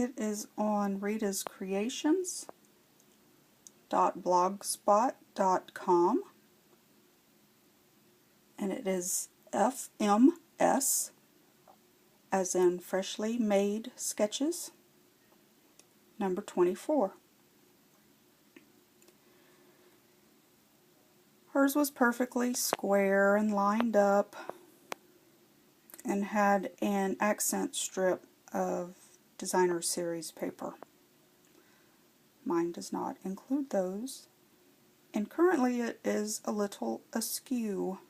It is on Rita's Creations.blogspot.com, and it is FMS, as in Freshly Made Sketches, number 24. Hers was perfectly square and lined up and had an accent strip of designer series paper. Mine does not include those, and currently it is a little askew.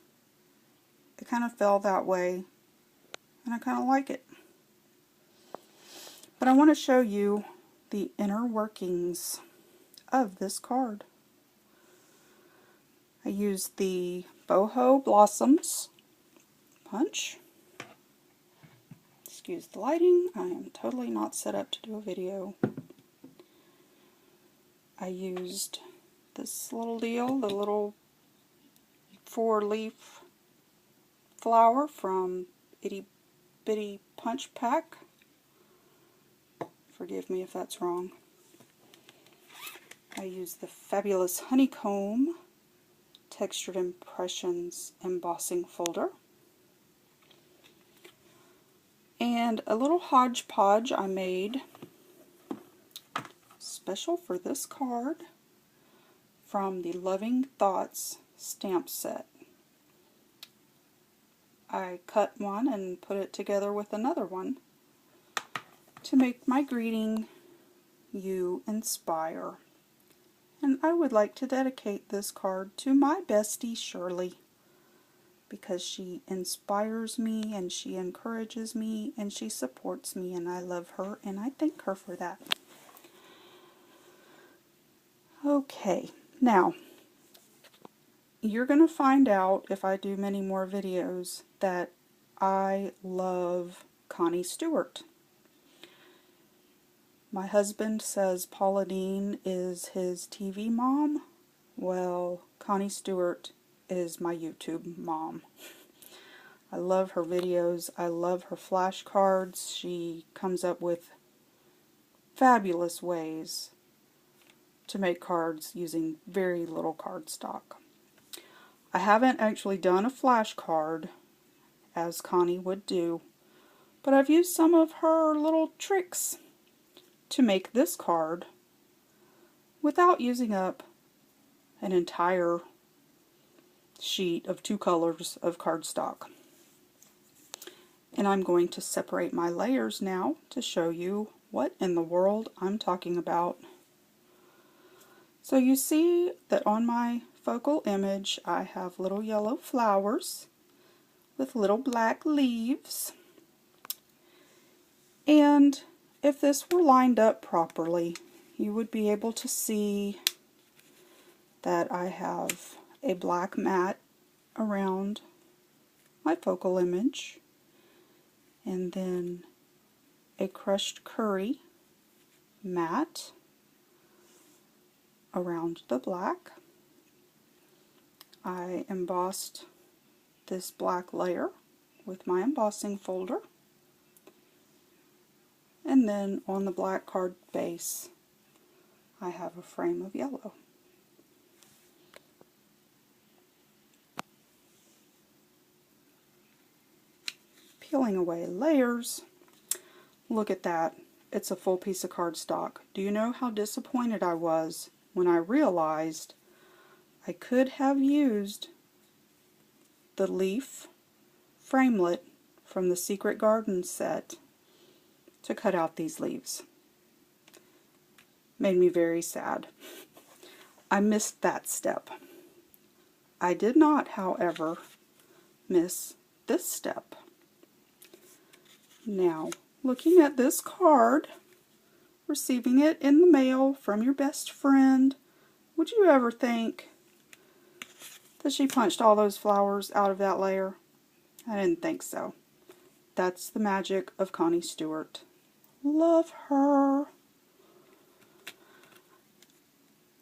It kind of fell that way, and I kind of like it. But I want to show you the inner workings of this card. I used the Boho Blossoms punch. Excuse the lighting, I am totally not set up to do a video. I used this little deal, the little 4-leaf flower from Itty Bitty Punch Pack. Forgive me if that's wrong. I used the fabulous Honeycomb Textured Impressions embossing folder. And a little hodgepodge I made special for this card from the Loving Thoughts stamp set. I cut one and put it together with another one to make my greeting, "You Inspire." And I would like to dedicate this card to my bestie Shirley, because she inspires me and she encourages me and she supports me, and I love her and I thank her for that. Okay, now you're going to find out, if I do many more videos, that I love Connie Stewart. My husband says Paula Deen is his TV mom. Well, Connie Stewart is my YouTube mom. I love her videos. I love her flashcards. She comes up with fabulous ways to make cards using very little cardstock. I haven't actually done a flashcard as Connie would do, but I've used some of her little tricks to make this card without using up an entire sheet of 2 colors of cardstock. And I'm going to separate my layers now to show you what in the world I'm talking about. So you see that on my focal image I have little yellow flowers with little black leaves. And if this were lined up properly, you would be able to see that I have a black mat around my focal image, and then a crushed curry mat around the black. I embossed this black layer with my embossing folder. And then on the black card base, I have a frame of yellow. Peeling away layers. Look at that. It's a full piece of cardstock. Do you know how disappointed I was when I realized I could have used the leaf framelit from the Secret Garden set to cut out these leaves? Made me very sad. I missed that step. I did not, however, miss this step. Now, looking at this card, receiving it in the mail from your best friend, would you ever think that she punched all those flowers out of that layer? I didn't think so. That's the magic of Connie Stewart. Love her.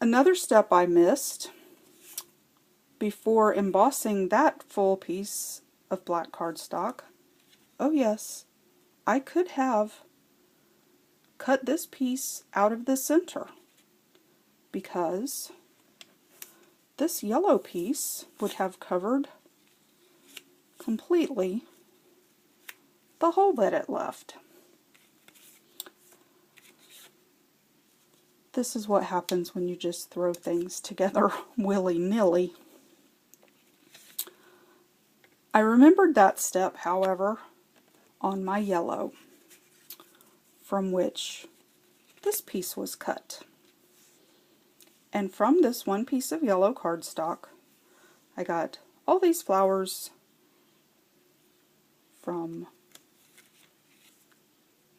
Another step I missed before embossing that full piece of black cardstock. Oh yes, I could have cut this piece out of the center because this yellow piece would have covered completely the hole that it left. This is what happens when you just throw things together willy-nilly. I remembered that step, however, on my yellow, from which this piece was cut. And from this one piece of yellow cardstock, I got all these flowers from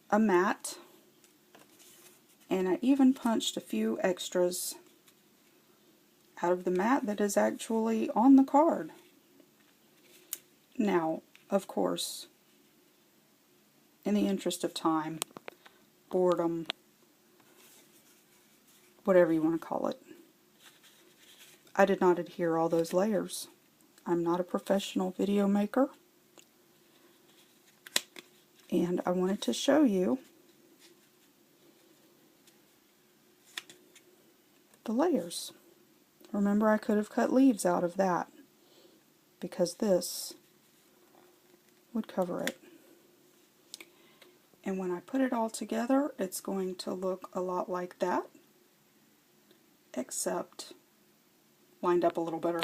a mat, and I even punched a few extras out of the mat that is actually on the card. Now, of course, in the interest of time, boredom, whatever you want to call it, I did not adhere all those layers. I'm not a professional video maker, and I wanted to show you the layers. Remember, I could have cut leaves out of that because this would cover it. And when I put it all together, it's going to look a lot like that, except lined up a little better,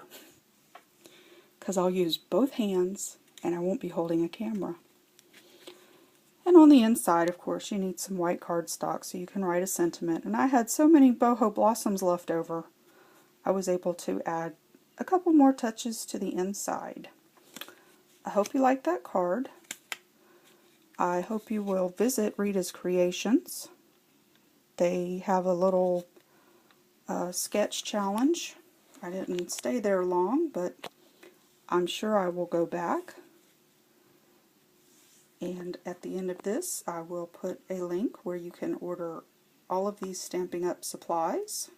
because I'll use both hands and I won't be holding a camera. And on the inside, of course, you need some white cardstock so you can write a sentiment. And I had so many boho blossoms left over, I was able to add a couple more touches to the inside. I hope you like that card. I hope you will visit Rita's Creations. They have a little sketch challenge. I didn't stay there long, but I'm sure I will go back. And at the end of this, I will put a link where you can order all of these Stampin' Up supplies.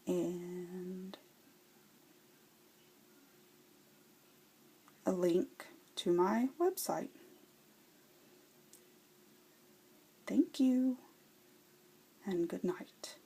And a link to my website. Thank you, and good night.